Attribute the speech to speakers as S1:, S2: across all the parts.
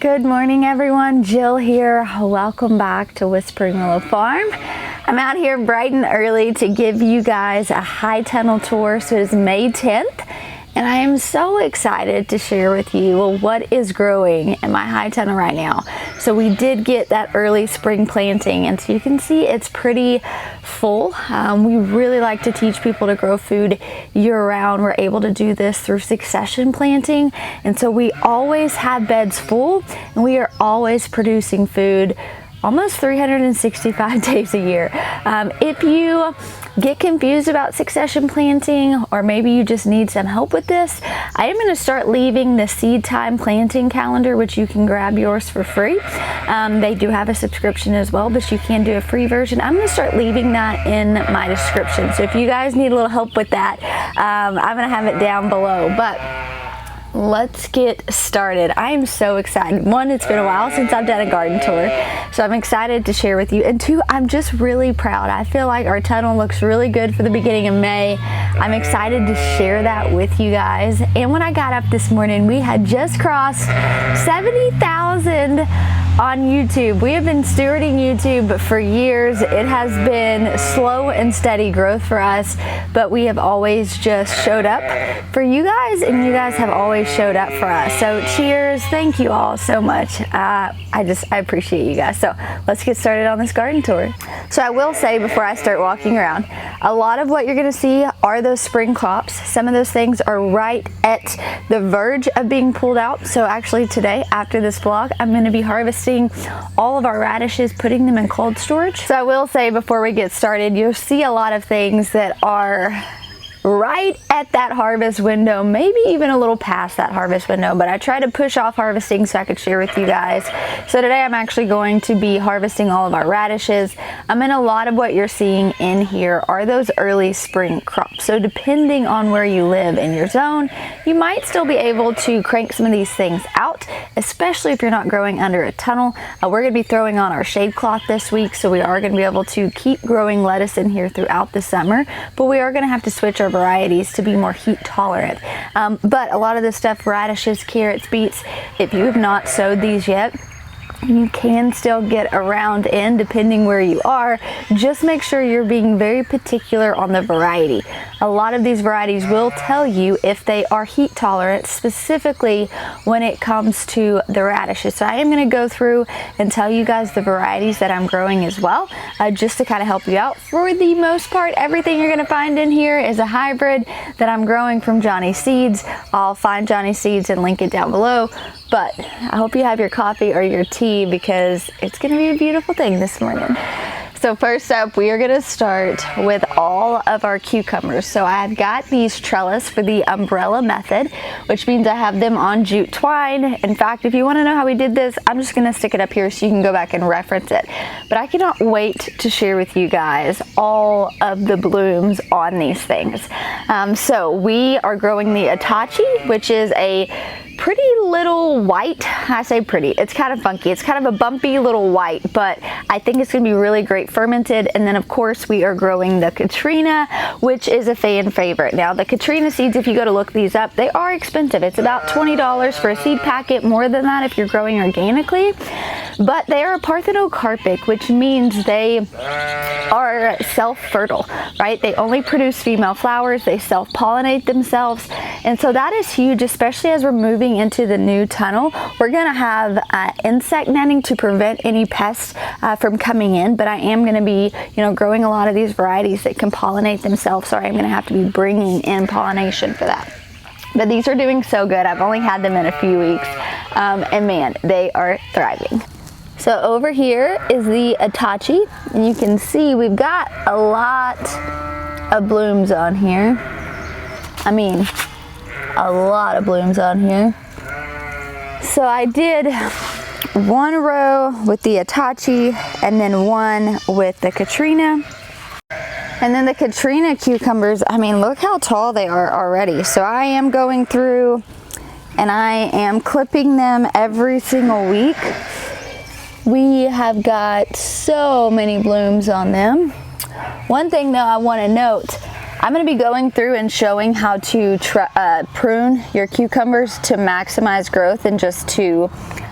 S1: Good morning everyone, Jill here. Welcome back to Whispering Willow Farm. I'm out here bright and early to give you guys a high tunnel tour. So it is May 10th and I am so excited to share with you what is growing in my high tunnel right now. So we did get that early spring planting and so you can see it's pretty full. We really like to teach people to grow food year-round. We're able to do this through succession planting, and so we always have beds full and we are always producing food almost 365 days a year. If you get confused about succession planting, or maybe you just need some help with this, I am going to start leaving the seed time planting calendar, which you can grab yours for free. They do have a subscription as well, but you can do a free version. I'm going to start leaving that in my description. So if you guys need a little help with that, I'm going to have it down below. But let's get started. I am so excited. One, it's been a while since I've done a garden tour, so I'm excited to share with you. And two, I'm just really proud. I feel like our tunnel looks really good for the beginning of May. I'm excited to share that with you guys. And when I got up this morning, we had just crossed 70,000 on YouTube. We have been stewarding YouTube for years. It has been slow and steady growth for us, but we have always just showed up for you guys, and you guys have always showed up for us. So cheers, thank you all so much. I appreciate you guys. So let's get started on this garden tour. So I will say before I start walking around, a lot of what you're gonna see are those spring crops. Some of those things are right at the verge of being pulled out. So actually today, after this vlog, I'm gonna be harvesting all of our radishes, putting them in cold storage. So I will say before we get started, you'll see a lot of things that are right at that harvest window, maybe even a little past that harvest window, but I try to push off harvesting so I could share with you guys. So today I'm actually going to be harvesting all of our radishes. A lot of what you're seeing in here are those early spring crops. So depending on where you live in your zone, you might still be able to crank some of these things out, especially if you're not growing under a tunnel. We're going to be throwing on our shade cloth this week, so we are going to be able to keep growing lettuce in here throughout the summer, but we are going to have to switch our varieties to be more heat tolerant. But a lot of this stuff, radishes, carrots, beets, if you have not sowed these yet, you can still get around in depending where you are. Just make sure you're being very particular on the variety. A lot of these varieties will tell you if they are heat tolerant, specifically when it comes to the radishes. So I am going to go through and tell you guys the varieties that I'm growing as well, just to kind of help you out. For the most part, everything you're going to find in here is a hybrid that I'm growing from Johnny Seeds. I'll find Johnny Seeds and link it down below. But I hope you have your coffee or your tea because it's going to be a beautiful thing this morning. So first up, we are going to start with all of our cucumbers. So I've got these trellis for the umbrella method, which means I have them on jute twine. In fact, if you want to know how we did this, I'm just going to stick it up here so you can go back and reference it. But I cannot wait to share with you guys all of the blooms on these things. So we are growing the Itachi, which is a pretty little white. I say pretty, it's kind of funky. It's kind of a bumpy little white, but I think it's gonna be really great fermented. And then of course we are growing the Katrina, which is a fan favorite. Now the Katrina seeds, if you go to look these up, they are expensive. It's about $20 for a seed packet, more than that if you're growing organically. But they are a parthenocarpic, which means they are self-fertile, right? They only produce female flowers, they self-pollinate themselves. And so that is huge, especially as we're moving into the new tunnel. We're gonna have insect netting to prevent any pests from coming in, but I am gonna be, growing a lot of these varieties that can pollinate themselves, so I'm gonna have to be bringing in pollination for that. But these are doing so good. I've only had them in a few weeks, and man, they are thriving. So over here is the Itachi, and you can see we've got a lot of blooms on here. I mean, a lot of blooms on here. So I did one row with the Itachi and then one with the Katrina. And then the Katrina cucumbers, I mean, look how tall they are already. So I am going through and I am clipping them every single week. We have got so many blooms on them. One thing though I want to note, I'm going to be going through and showing how to prune your cucumbers to maximize growth and just to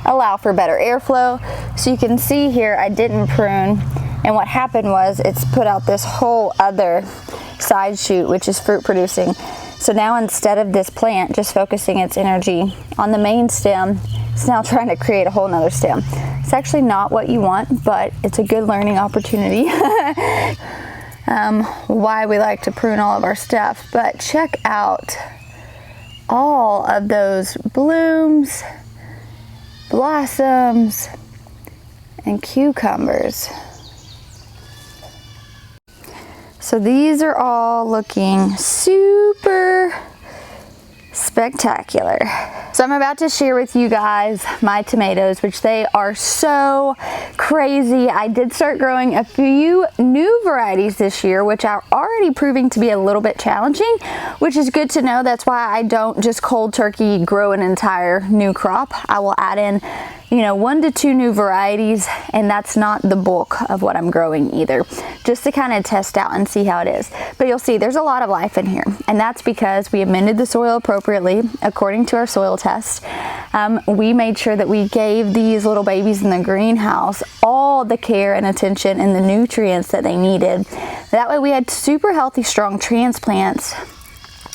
S1: allow for better airflow. So you can see here I didn't prune, and what happened was it's put out this whole other side shoot, which is fruit producing. So now instead of this plant just focusing its energy on the main stem, it's now trying to create a whole nother stem. It's actually not what you want, but it's a good learning opportunity. Why we like to prune all of our stuff. But check out all of those blooms, blossoms, and cucumbers. So these are all looking super spectacular. So I'm about to share with you guys my tomatoes, which they are so crazy. I did start growing a few new varieties this year, which are already proving to be a little bit challenging, which is good to know. That's why I don't just cold turkey grow an entire new crop. I will add in, you know, 1 to 2 new varieties, and that's not the bulk of what I'm growing either, just to kind of test out and see how it is. But you'll see there's a lot of life in here, and that's because we amended the soil appropriately according to our soil test. We made sure that we gave these little babies in the greenhouse all the care and attention and the nutrients that they needed. That way we had super healthy, strong transplants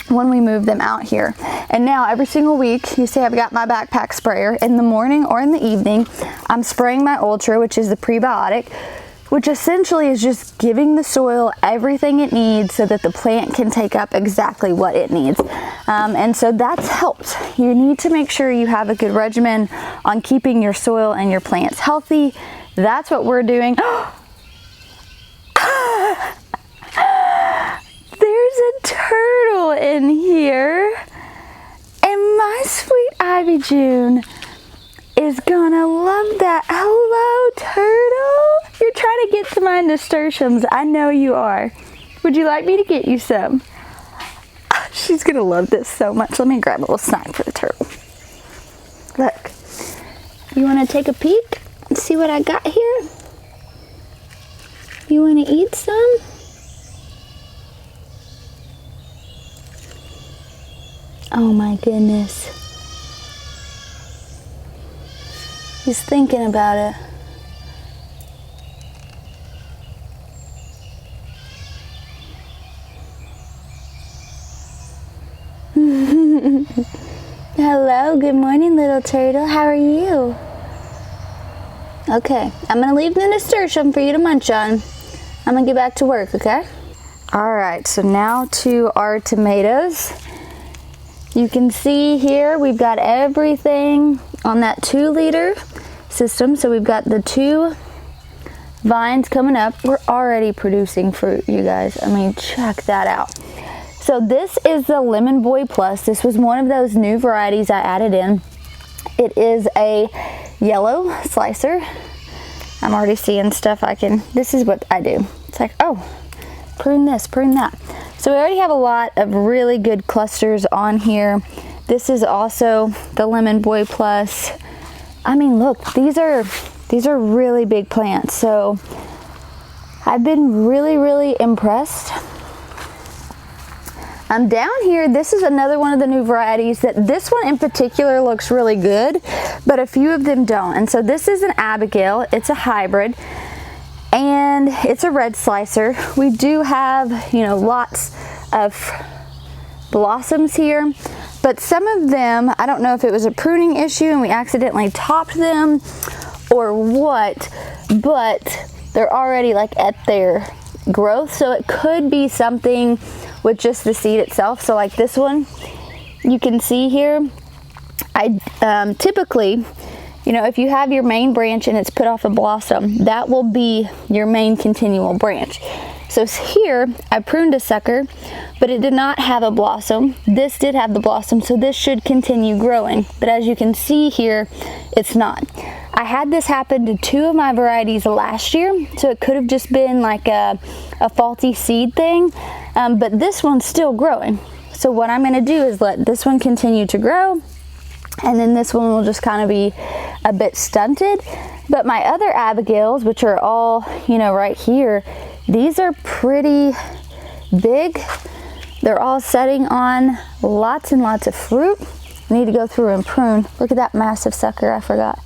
S1: when we move them out here. And now every single week, you see I've got my backpack sprayer. In the morning or in the evening, I'm spraying my Ultra, which is the prebiotic, which essentially is just giving the soil everything it needs so that the plant can take up exactly what it needs. And so that's helped. You need to make sure you have a good regimen on keeping your soil and your plants healthy. That's what we're doing. There's a turtle in here, and my sweet Ivy June is gonna love that. Hello, turtle. You're trying to get to my nasturtiums. I know you are. Would you like me to get you some? She's gonna love this so much. Let me grab a little snack for the turtle. Look, you wanna take a peek and see what I got here? You wanna eat some? Oh my goodness. He's thinking about it. Hello, good morning, little turtle. How are you? Okay, I'm gonna leave the nasturtium for you to munch on. I'm gonna get back to work, okay? All right, so now to our tomatoes. You can see here we've got everything on that 2-liter system. So we've got the 2 vines coming up. We're already producing fruit, you guys. I mean, check that out. So this is the Lemon Boy Plus. This was one of those new varieties I added in. It is a yellow slicer. I'm already seeing stuff I can, this is what I do. It's like, oh, prune this, prune that. So we already have a lot of really good clusters on here. This is also the Lemon Boy Plus. I mean, look, these are really big plants. So I've been really impressed. Down here, this is another one of the new varieties that this one in particular looks really good, but a few of them don't. And so this is an Abigail. It's a hybrid. And it's a red slicer. We do have, you know, lots of blossoms here, but some of them, I don't know if it was a pruning issue and we accidentally topped them or what, but they're already like at their growth. So it could be something with just the seed itself. So like this one, you can see here, I typically, you know, if you have your main branch and it's put off a blossom, that will be your main continual branch. So here, I pruned a sucker, but it did not have a blossom. This did have the blossom, so this should continue growing. But as you can see here, it's not. I had this happen to 2 of my varieties last year, so it could have just been like a faulty seed thing, but this one's still growing. So what I'm gonna do is let this one continue to grow, and then this one will just kind of be a bit stunted. But my other Abigails, which are all, you know, right here, these are pretty big. They're all setting on lots and lots of fruit. I need to go through and prune. Look at that massive sucker, I forgot.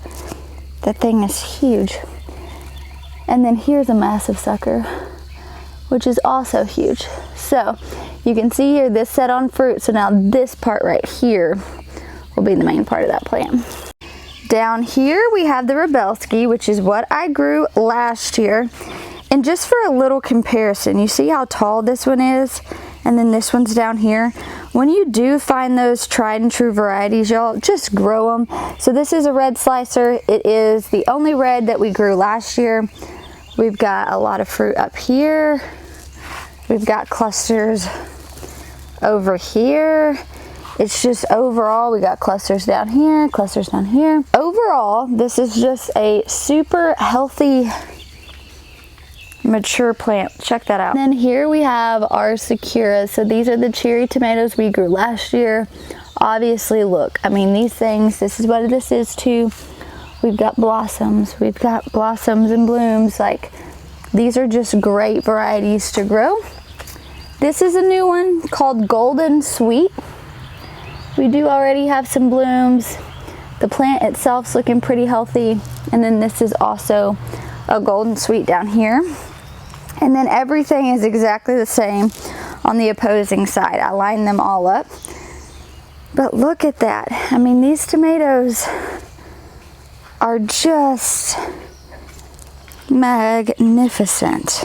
S1: That thing is huge. And then here's a massive sucker, which is also huge. So you can see here this set on fruit. So now this part right here will be the main part of that plant. Down here we have the Rebelski, which is what I grew last year. And just for a little comparison, you see how tall this one is? And then this one's down here. When you do find those tried and true varieties, y'all, just grow them. So this is a red slicer. It is the only red that we grew last year. We've got a lot of fruit up here. We've got clusters over here. It's just overall, we got clusters down here, clusters down here. Overall, this is just a super healthy, mature plant. Check that out. And then here we have our Sakura. So these are the cherry tomatoes we grew last year. Obviously, look, I mean, these things, this is what this is too. We've got blossoms and blooms. Like, these are just great varieties to grow. This is a new one called Golden Sweet. We do already have some blooms. The plant itself's looking pretty healthy. And then this is also a Golden Sweet down here. And then everything is exactly the same on the opposing side. I lined them all up. But look at that. I mean, these tomatoes are just magnificent.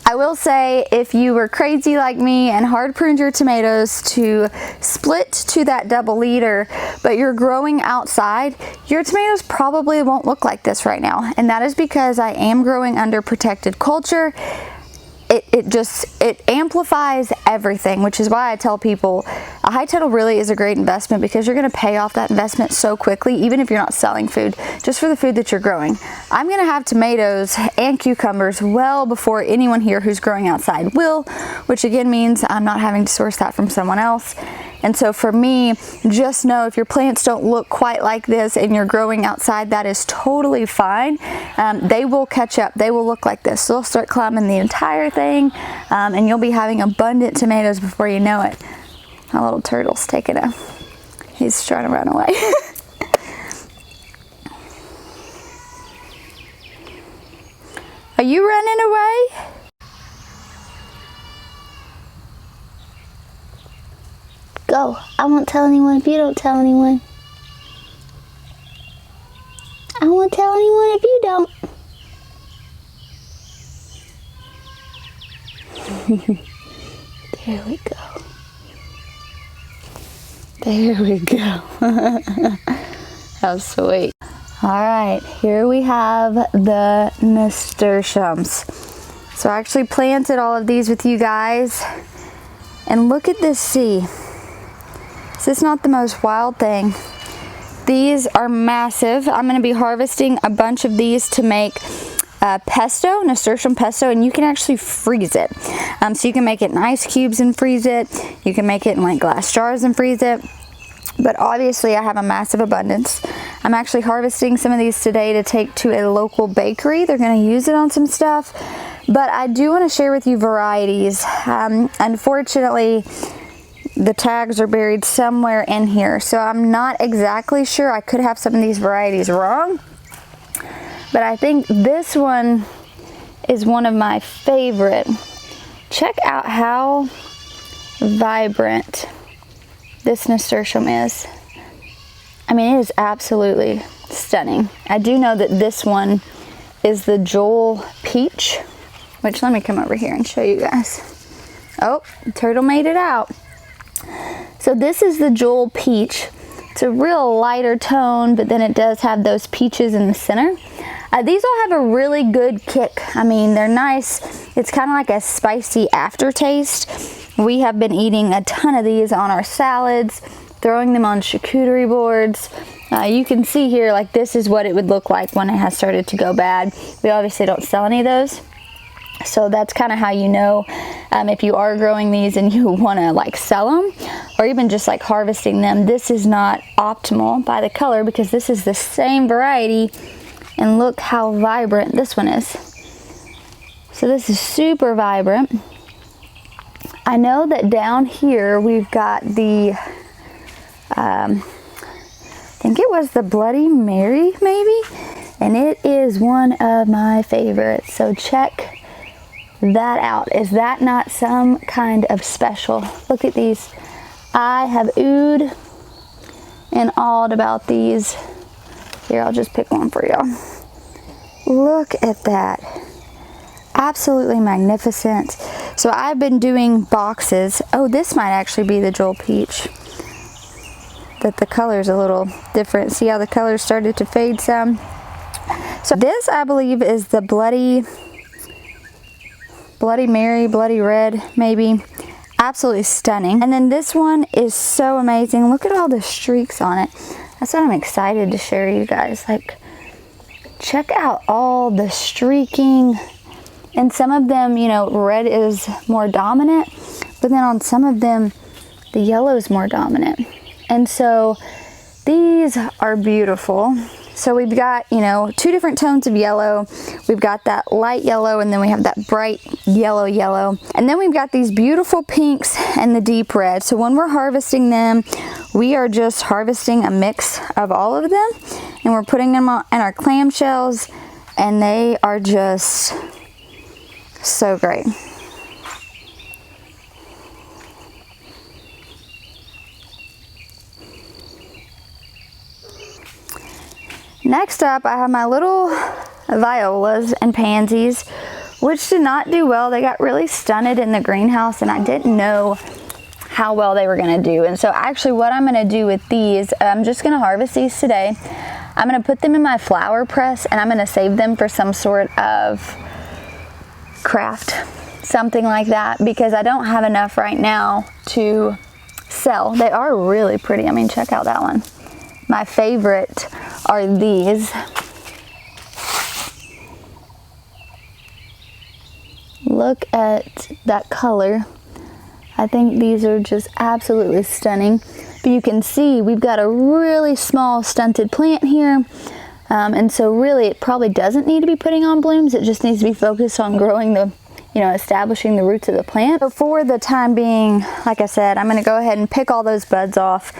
S1: I will say, if you were crazy like me and hard pruned your tomatoes to split to that double liter, but you're growing outside, your tomatoes probably won't look like this right now. And that is because I am growing under protected culture. It amplifies everything, which is why I tell people a high tunnel really is a great investment, because you're going to pay off that investment so quickly, even if you're not selling food, just for the food that you're growing. I'm going to have tomatoes and cucumbers well before anyone here who's growing outside will, which again means I'm not having to source that from someone else. And so for me, just know if your plants don't look quite like this and you're growing outside, that is totally fine. They will catch up. They will look like this. So they'll start climbing the entire thing, and you'll be having abundant tomatoes before you know it. My little turtle's he's trying to run away. Are you running away? Go. I won't tell anyone if you don't tell anyone. I won't tell anyone if you don't. There we go. There we go. How sweet. All right, here we have the nasturtiums. So I actually planted all of these with you guys. And look at this sea. This is not the most wild thing. These are massive. I'm going to be harvesting a bunch of these to make pesto, nasturtium pesto, and you can actually freeze it. So you can make it in ice cubes and freeze it. You can make it in like glass jars and freeze it. But obviously I have a massive abundance. I'm actually harvesting some of these today to take to a local bakery. They're going to use it on some stuff. But I do want to share with you varieties. Unfortunately, the tags are buried somewhere in here, so I'm not exactly sure. I could have some of these varieties wrong, but I think this one is one of my favorite. Check out how vibrant this nasturtium is. I mean, it is absolutely stunning. I do know that this one is the Joel Peach, which let me come over here and show you guys. Oh, the turtle made it out. So this is the Joel Peach. It's a real lighter tone, but then it does have those peaches in the center. These all have a really good kick. I mean, they're nice. It's kind of like a spicy aftertaste. We have been eating a ton of these on our salads, throwing them on charcuterie boards. You can see here, like, this is what it would look like when it has started to go bad. We obviously don't sell any of those. So that's kind of how you know if you are growing these and you want to like sell them, or even just like harvesting them. This is not optimal by the color, because this is the same variety, and look how vibrant this one is. So this is super vibrant. I know that down here we've got the I think it was the Bloody Mary, maybe. and it is one of my favorites. So check that out. Is that not some kind of special? Look at these. I have oohed and awed about these. Here, I'll just pick one for y'all. Look at that. Absolutely magnificent. So I've been doing boxes. Oh, this might actually be the Jewel Peach. That the color's a little different. See how the color started to fade some? So this, I believe, is the Bloody Mary, Bloody Red, maybe. Absolutely stunning. And then this one is so amazing. Look at all the streaks on it. That's what I'm excited to share you guys. Like, check out all the streaking. And some of them, you know, red is more dominant, but then on some of them, the yellow is more dominant. And so these are beautiful. So we've got, you know, two different tones of yellow. We've got that light yellow, and then we have that bright yellow. And then we've got these beautiful pinks and the deep red. So when we're harvesting them, we are just harvesting a mix of all of them, and we're putting them in our clamshells, and they are just so great. Next up, I have my little violas and pansies, which did not do well. They got really stunted in the greenhouse, and I didn't know how well they were gonna do. And so actually what I'm gonna do with these, I'm just gonna harvest these today. I'm gonna put them in my flower press, and I'm gonna save them for some sort of craft, something like that, because I don't have enough right now to sell. They are really pretty. I mean, check out that one. My favorite are these. Look at that color. I think these are just absolutely stunning. But you can see we've got a really small stunted plant here. And so really it probably doesn't need to be putting on blooms. It just needs to be focused on growing the, you know, establishing the roots of the plant. So for the time being, like I said, I'm gonna go ahead and pick all those buds off.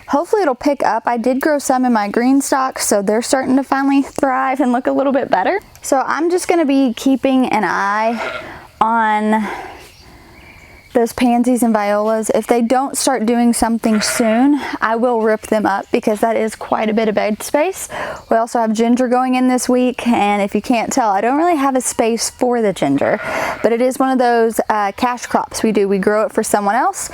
S1: Hopefully it'll pick up. I did grow some in my green stock, so they're starting to finally thrive and look a little bit better. So I'm just gonna be keeping an eye on those pansies and violas. If they don't start doing something soon, I will rip them up, because that is quite a bit of bed space. We also have ginger going in this week, and if you can't tell, I don't really have a space for the ginger, but it is one of those cash crops we do. We grow it for someone else.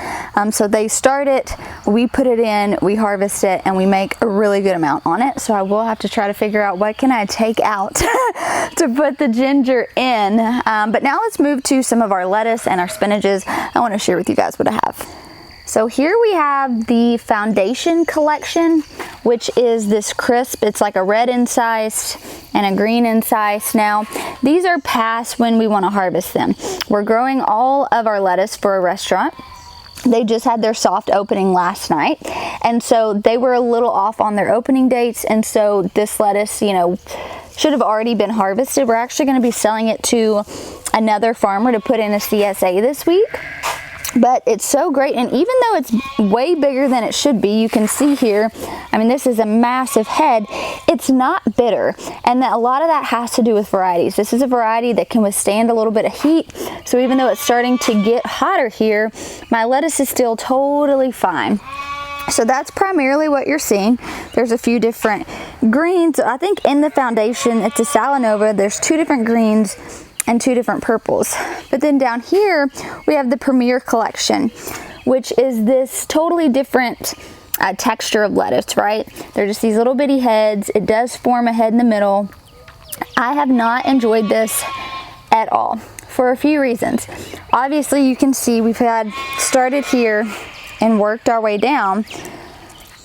S1: So they start it, we put it in, we harvest it, and we make a really good amount on it. So I will have to try to figure out what can I take out to put the ginger in. But now let's move to some of our lettuce and our spinaches. I want to share with you guys what I have. So here we have the foundation collection, which is this crisp. It's like a red incised and a green incised. Now, these are past when we want to harvest them. We're growing all of our lettuce for a restaurant. They just had their soft opening last night, and so they were a little off on their opening dates, and so this lettuce, you know, should have already been harvested. We're actually going to be selling it to another farmer to put in a CSA this week. But it's so great, and even though it's way bigger than it should be, you can see here, I mean, this is a massive head, it's not bitter, and that a lot of that has to do with varieties. This is a variety that can withstand a little bit of heat, so even though it's starting to get hotter here, my lettuce is still totally fine. So that's primarily what you're seeing. There's a few different greens. I think in the foundation, it's a Salanova. There's two different greens and two different purples. But then down here, we have the Premier Collection, which is this totally different texture of lettuce, right? They're just these little bitty heads. It does form a head in the middle. I have not enjoyed this at all for a few reasons. Obviously, you can see we've had started here and worked our way down,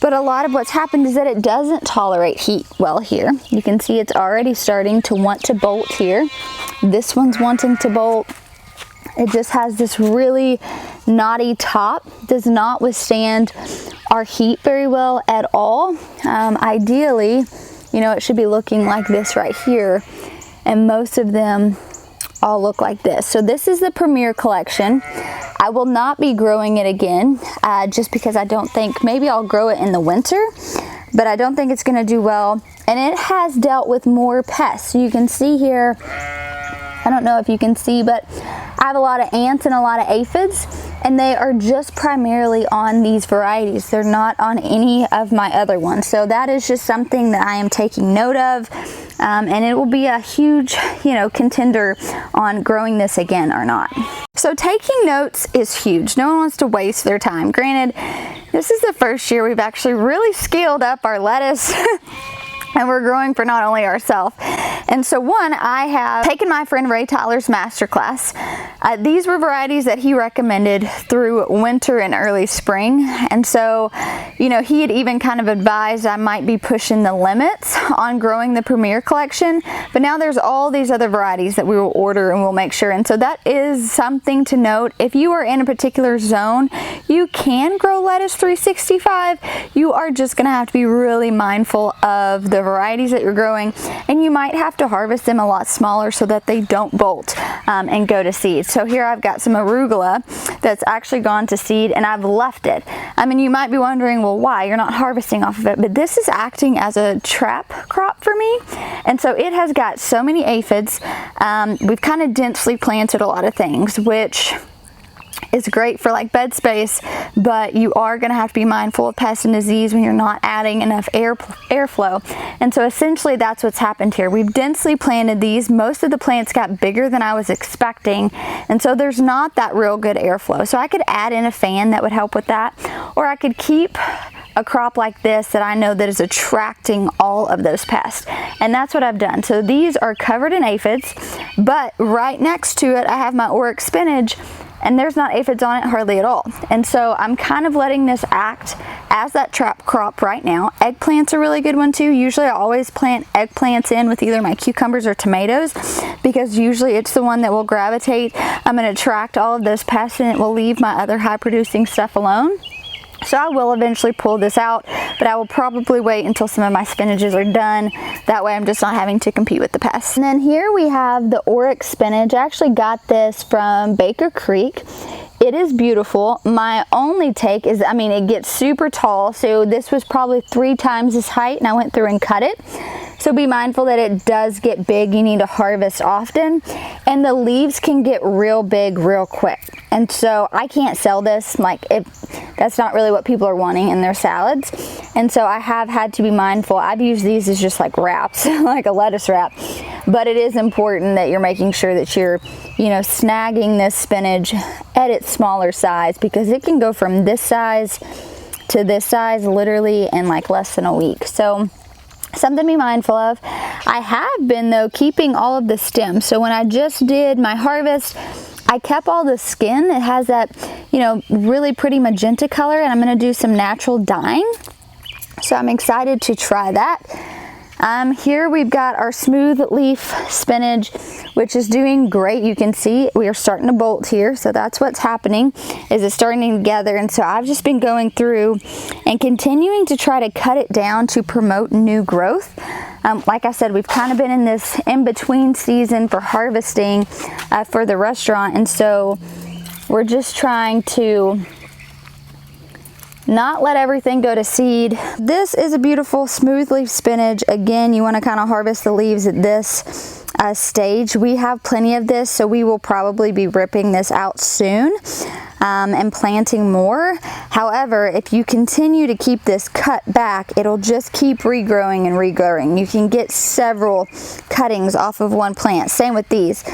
S1: but a lot of what's happened is that it doesn't tolerate heat well here. You can see it's already starting to want to bolt here. This one's wanting to bolt. It just has this really knotty top, does not withstand our heat very well at all. Ideally, you know, it should be looking like this right here, and most of them all look like this. So this is the Premier Collection. I will not be growing it again, just because I don't think, maybe I'll grow it in the winter, but I don't think it's gonna do well. And it has dealt with more pests. So you can see here, I don't know if you can see, but I have a lot of ants and a lot of aphids, and they are just primarily on these varieties. They're not on any of my other ones. So that is just something that I am taking note of, and it will be a huge, contender on growing this again or not. So taking notes is huge. No one wants to waste their time. Granted, this is the first year we've actually really scaled up our lettuce and we're growing for not only ourselves. And so I have taken my friend Ray Tyler's masterclass. These were varieties that he recommended through winter and early spring. And so, he had even kind of advised I might be pushing the limits on growing the Premier collection. But now there's all these other varieties that we will order and we'll make sure. And so that is something to note. If you are in a particular zone, you can grow lettuce 365. You are just gonna have to be really mindful of the varieties that you're growing, and you might have to harvest them a lot smaller so that they don't bolt and go to seed. So here I've got some arugula that's actually gone to seed, and I've left it. I mean, you might be wondering, well, why? You're not harvesting off of it, but this is acting as a trap crop for me. And so it has got so many aphids. We've kind of densely planted a lot of things, which is great for like bed space, but you are going to have to be mindful of pest and disease when you're not adding enough airflow. And so essentially that's what's happened here. We've densely planted these. Most of the plants got bigger than I was expecting, and so there's not that real good airflow. So I could add in a fan that would help with that, or I could keep a crop like this that I know that is attracting all of those pests, and that's what I've done. So these are covered in aphids, but right next to it I have my Oryx spinach, and there's not aphids on it hardly at all. And so I'm kind of letting this act as that trap crop right now. Eggplant's a really good one too. Usually I always plant eggplants in with either my cucumbers or tomatoes, because usually it's the one that will gravitate. I'm going to attract all of those pests, and it will leave my other high producing stuff alone. So I will eventually pull this out, but I will probably wait until some of my spinaches are done. That way I'm just not having to compete with the pests. And then here we have the Oryx spinach. I actually got this from Baker Creek. It is beautiful. My only take is, it gets super tall. So this was probably 3 times this height, and I went through and cut it. So be mindful that it does get big. You need to harvest often, and the leaves can get real big real quick. And so I can't sell this, that's not really what people are wanting in their salads. And so I have had to be mindful. I've used these as just like wraps, like a lettuce wrap. But it is important that you're making sure that you're, snagging this spinach at its smaller size, because it can go from this size to this size literally in like less than a week. So something to be mindful of. I have been though keeping all of the stems. So when I just did my harvest, I kept all the skin. It has that, really pretty magenta color, and I'm going to do some natural dyeing. So I'm excited to try that. Here we've got our smooth leaf spinach, which is doing great. You can see we are starting to bolt here. So that's what's happening, is it's starting together. And so I've just been going through and continuing to try to cut it down to promote new growth. Like I said, we've kind of been in this in-between season for harvesting for the restaurant. And so we're just trying to not let everything go to seed. This is a beautiful smooth leaf spinach. Again, you want to kind of harvest the leaves at this stage. We have plenty of this, so we will probably be ripping this out soon and planting more. However, if you continue to keep this cut back, it'll just keep regrowing and regrowing. You can get several cuttings off of one plant. Same with these.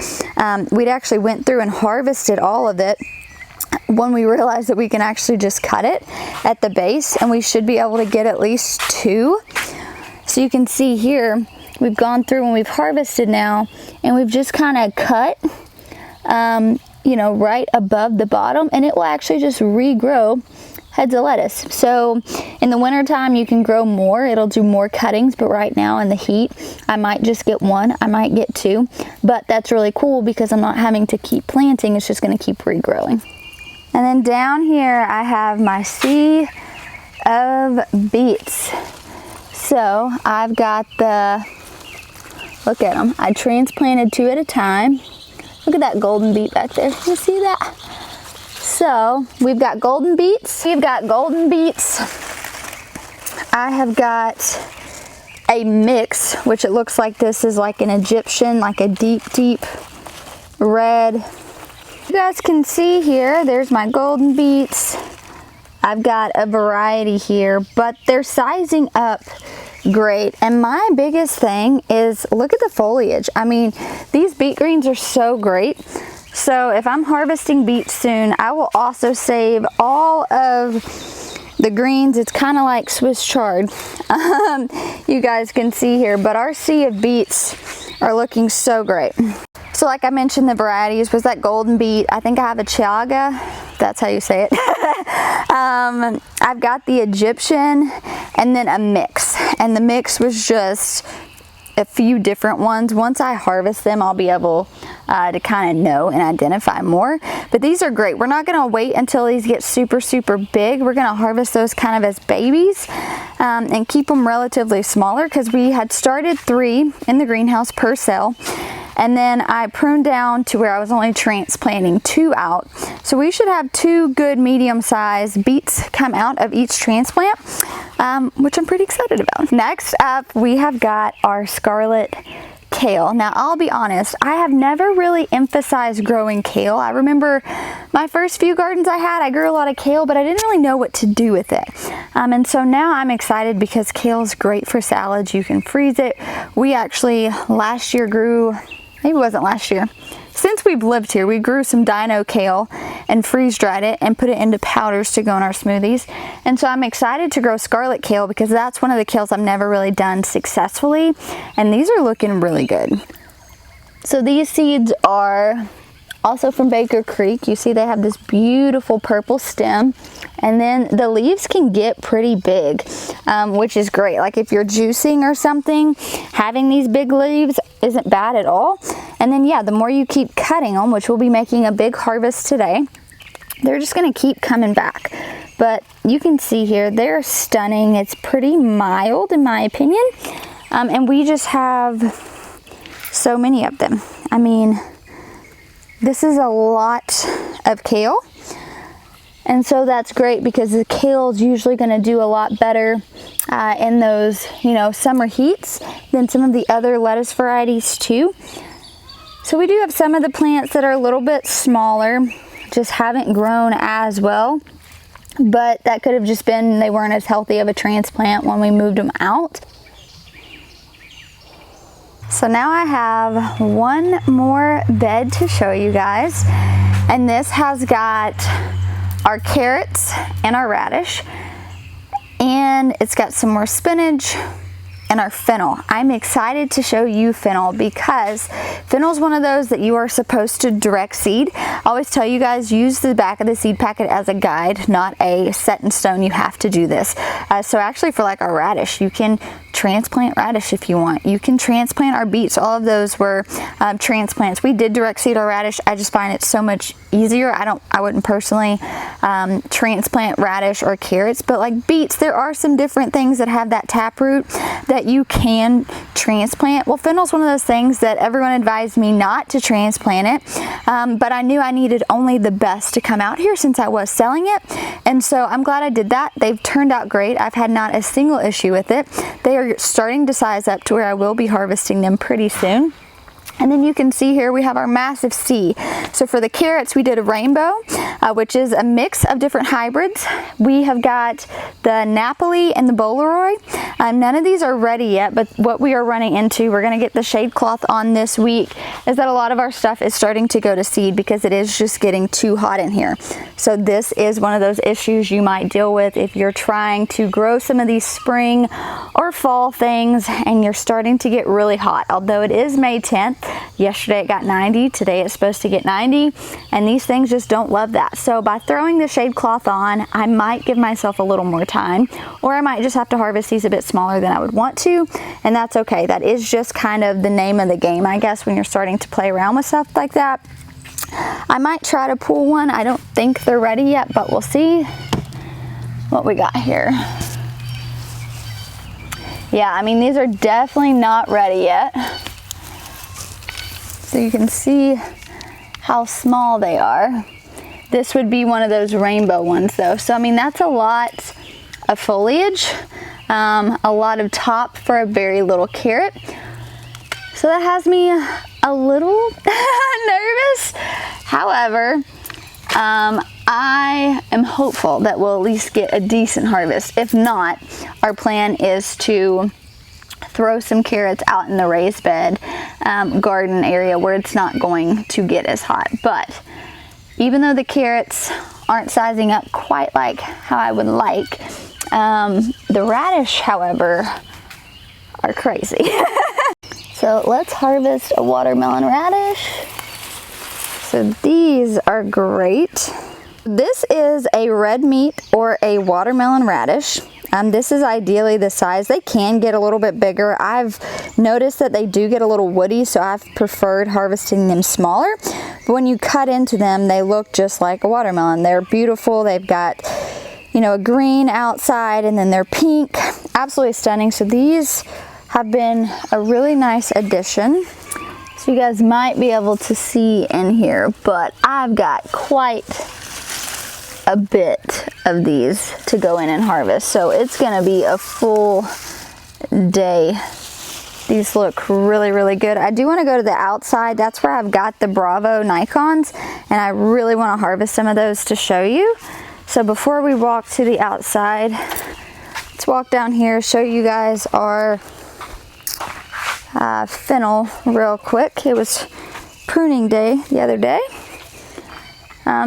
S1: We'd actually went through and harvested all of it when we realized that we can actually just cut it at the base, and we should be able to get at least 2. So you can see here, we've gone through and we've harvested now, and we've just kind of cut, right above the bottom, and it will actually just regrow heads of lettuce. So in the winter time you can grow more, it'll do more cuttings, but right now in the heat I might just get 1, I might get 2, but that's really cool because I'm not having to keep planting, it's just going to keep regrowing. And then down here I have my sea of beets. So I've got look at them, I transplanted 2 at a time. Look at that golden beet back there, you see that? So we've got golden beets. I have got a mix, which it looks like this is like an Egyptian, like a deep red. You guys can see here, there's my golden beets. I've got a variety here, but they're sizing up great. And my biggest thing is, look at the foliage. I mean, these beet greens are so great. So if I'm harvesting beets soon, I will also save all of the greens. It's kind of like Swiss chard. You guys can see here, but our sea of beets are looking so great. So like I mentioned, the varieties was that golden beet. I think I have a Chiaga. That's how you say it. I've got the Egyptian and then a mix. And the mix was just a few different ones. Once I harvest them, I'll be able to kind of know and identify more. But these are great. We're not going to wait until these get super big. We're going to harvest those kind of as babies and keep them relatively smaller, because we had started 3 in the greenhouse per cell. And then I pruned down to where I was only transplanting 2 out. So we should have 2 good medium-sized beets come out of each transplant, which I'm pretty excited about. Next up, we have got our Scarlet kale. Now, I'll be honest, I have never really emphasized growing kale. I remember my first few gardens I had, I grew a lot of kale, but I didn't really know what to do with it. And so now I'm excited because kale is great for salads. You can freeze it. We actually last year grew, maybe it wasn't last year, since we've lived here, we grew some dino kale and freeze dried it and put it into powders to go in our smoothies. And so I'm excited to grow scarlet kale because that's one of the kales I've never really done successfully. And these are looking really good. So these seeds are also from Baker Creek. You see they have this beautiful purple stem. And then the leaves can get pretty big, which is great. Like if you're juicing or something, having these big leaves isn't bad at all. And then yeah, the more you keep cutting them, which we'll be making a big harvest today, they're just gonna keep coming back. But you can see here, they're stunning. It's pretty mild in my opinion. And we just have so many of them. I mean, this is a lot of kale. And so that's great because the kale is usually going to do a lot better in those, summer heats than some of the other lettuce varieties too. So we do have some of the plants that are a little bit smaller, just haven't grown as well. But that could have just been they weren't as healthy of a transplant when we moved them out. So now I have one more bed to show you guys. And this has got our carrots and our radish, and it's got some more spinach and our fennel. I'm excited to show you fennel because fennel is one of those that you are supposed to direct seed. I always tell you guys, use the back of the seed packet as a guide, not a set in stone. You have to do this. So actually for like our radish, you can transplant radish if you want. You can transplant our beets. All of those were transplants. We did direct seed our radish. I just find it so much easier. I wouldn't personally transplant radish or carrots, but like beets, there are some different things that have that taproot that you can transplant. Well, fennel's one of those things that everyone advised me not to transplant it, but I knew I needed only the best to come out here since I was selling it, and so I'm glad I did that. They've turned out great. I've had not a single issue with it. They are starting to size up to where I will be harvesting them pretty soon. And then you can see here we have our massive C. So for the carrots, we did a rainbow, which is a mix of different hybrids. We have got the Napoli and the Bolaroy. None of these are ready yet, but what we are running into, we're gonna get the shade cloth on this week, is that a lot of our stuff is starting to go to seed because it is just getting too hot in here. So this is one of those issues you might deal with if you're trying to grow some of these spring or fall things and you're starting to get really hot. Although it is May 10th, yesterday it got 90, today it's supposed to get 90, and these things just don't love that. So by throwing the shade cloth on, I might give myself a little more time, or I might just have to harvest these a bit smaller than I would want to, and that's okay. That is just kind of the name of the game, I guess, when you're starting to play around with stuff like that. I might try to pull one. I don't think they're ready yet, but we'll see what we got here. Yeah, I mean, these are definitely not ready yet. So you can see how small they are. This would be one of those rainbow ones though. So I mean, that's a lot of foliage, a lot of top for a very little carrot. So that has me a little nervous. However, I am hopeful that we'll at least get a decent harvest. If not, our plan is to throw some carrots out in the raised bed garden area where it's not going to get as hot. But even though the carrots aren't sizing up quite like how I would like, the radish, however, are crazy. So let's harvest a watermelon radish. So these are great. This is a red meat or a watermelon radish. This is ideally the size. They can get a little bit bigger. I've noticed that they do get a little woody, so I've preferred harvesting them smaller. But when you cut into them, they look just like a watermelon. They're beautiful. They've got, you know, a green outside and then they're pink. Absolutely stunning. So these have been a really nice addition. So you guys might be able to see in here, but I've got quite a bit of these to go in and harvest. So it's gonna be a full day. These look really, really good. I do wanna go to the outside. That's where I've got the Bravo Nikons, and I really wanna harvest some of those to show you. So before we walk to the outside, let's walk down here, show you guys our fennel real quick. It was pruning day the other day.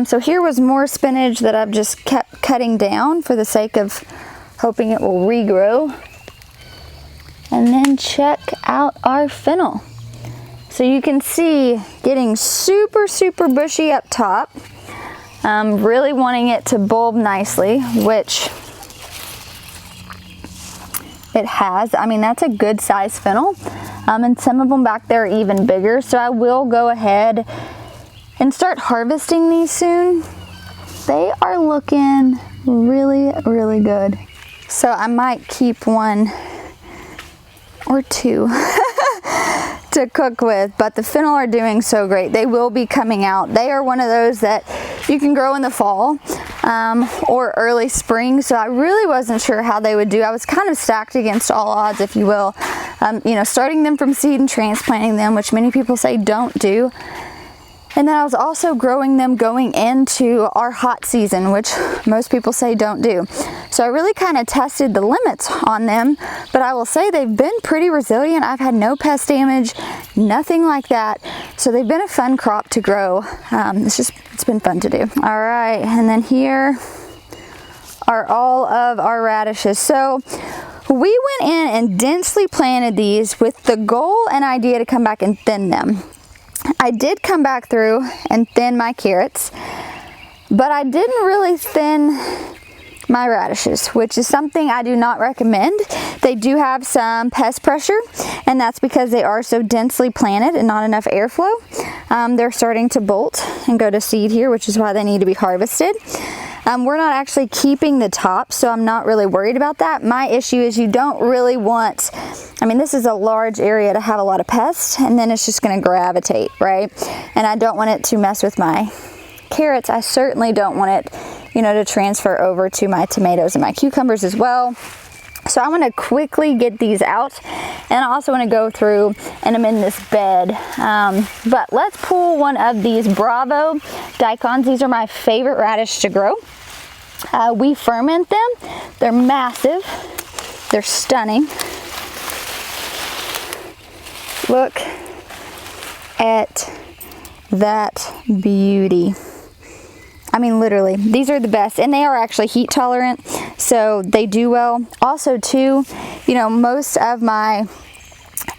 S1: So here was more spinach that I've just kept cutting down for the sake of hoping it will regrow. And then check out our fennel. So you can see getting super, super bushy up top. Really wanting it to bulb nicely, which it has. I mean, that's a good size fennel. And some of them back there are even bigger. So I will go ahead and start harvesting these soon. They are looking really, really good. So I might keep one or two to cook with, but the fennel are doing so great. They will be coming out. They are one of those that you can grow in the fall or early spring. So I really wasn't sure how they would do. I was kind of stacked against all odds, if you will. You know, starting them from seed and transplanting them, which many people say don't do. And then I was also growing them going into our hot season, which most people say don't do. So I really kind of tested the limits on them, but I will say they've been pretty resilient. I've had no pest damage, nothing like that. So they've been a fun crop to grow. It's been fun to do. All right, and then here are all of our radishes. So we went in and densely planted these with the goal and idea to come back and thin them. I did come back through and thin my carrots, but I didn't really thin my radishes, which is something I do not recommend. They do have some pest pressure, and that's because they are so densely planted and not enough airflow. They're starting to bolt and go to seed here, which is why they need to be harvested. We're not actually keeping the top, so I'm not really worried about that. My issue is you don't really want, I mean, this is a large area to have a lot of pests, and then it's just gonna gravitate, right? And I don't want it to mess with my carrots. I certainly don't want it, you know, to transfer over to my tomatoes and my cucumbers as well. So I want to quickly get these out, and I also want to go through and I'm in this bed. But let's pull one of these Bravo daikons. These are my favorite radish to grow. We ferment them. They're massive. They're stunning. Look at that beauty. I mean, literally, these are the best, and they are actually heat tolerant, so they do well. Also, too, you know, most of my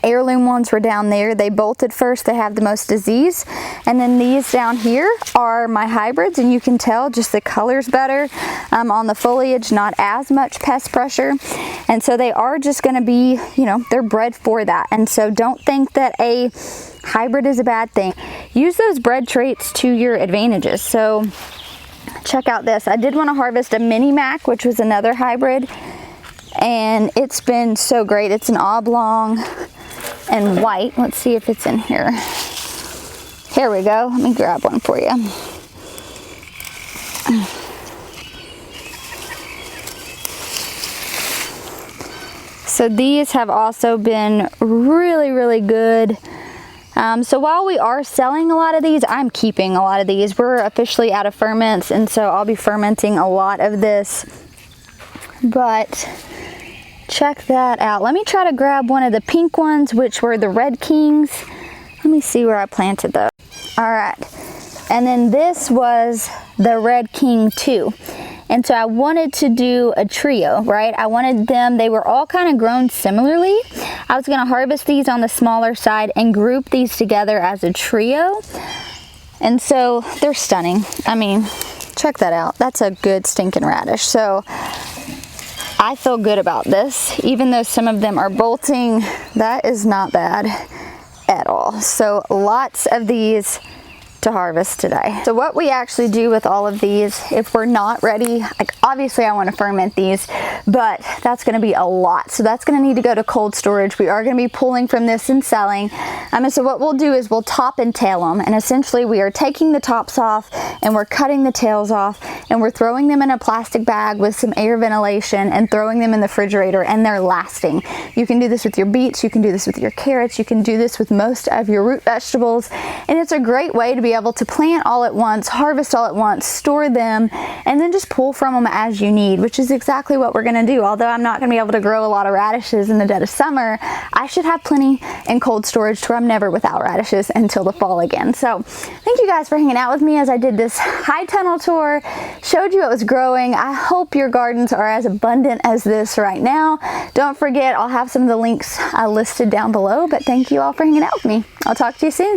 S1: heirloom ones were down there. They bolted first. They have the most disease. And then these down here are my hybrids, and you can tell just the color's better on the foliage, not as much pest pressure. And so they are just going to be, you know, they're bred for that. And so don't think that a hybrid is a bad thing. Use those bred traits to your advantages. So check out this. I did want to harvest a mini mac, which was another hybrid, and it's been so great. It's an oblong and white. Let's see if it's in here. Here we go. Let me grab one for you. So these have also been really, really good. So while we are selling a lot of these, I'm keeping a lot of these. We're officially out of ferments, and so I'll be fermenting a lot of this. But check that out. Let me try to grab one of the pink ones, which were the Red Kings. Let me see where I planted those. All right. And then this was the Red King too. And so I wanted to do a trio, right? I wanted them, they were all kind of grown similarly. I was gonna harvest these on the smaller side and group these together as a trio. And so they're stunning. I mean, check that out. That's a good stinking radish. So I feel good about this. Even though some of them are bolting, that is not bad at all. So lots of these to harvest today. So what we actually do with all of these, if we're not ready, like obviously I want to ferment these, but that's going to be a lot. So that's going to need to go to cold storage. We are going to be pulling from this and selling. And so what we'll do is we'll top and tail them. And essentially we are taking the tops off and we're cutting the tails off and we're throwing them in a plastic bag with some air ventilation and throwing them in the refrigerator, and they're lasting. You can do this with your beets. You can do this with your carrots. You can do this with most of your root vegetables. And it's a great way to be able to plant all at once, harvest all at once, store them, and then just pull from them as you need, which is exactly what we're going to do. Although I'm not going to be able to grow a lot of radishes in the dead of summer, I should have plenty in cold storage to where I'm never without radishes until the fall again. So thank you guys for hanging out with me as I did this high tunnel tour, showed you what was growing. I hope your gardens are as abundant as this right now. Don't forget, I'll have some of the links listed down below, but thank you all for hanging out with me. I'll talk to you soon.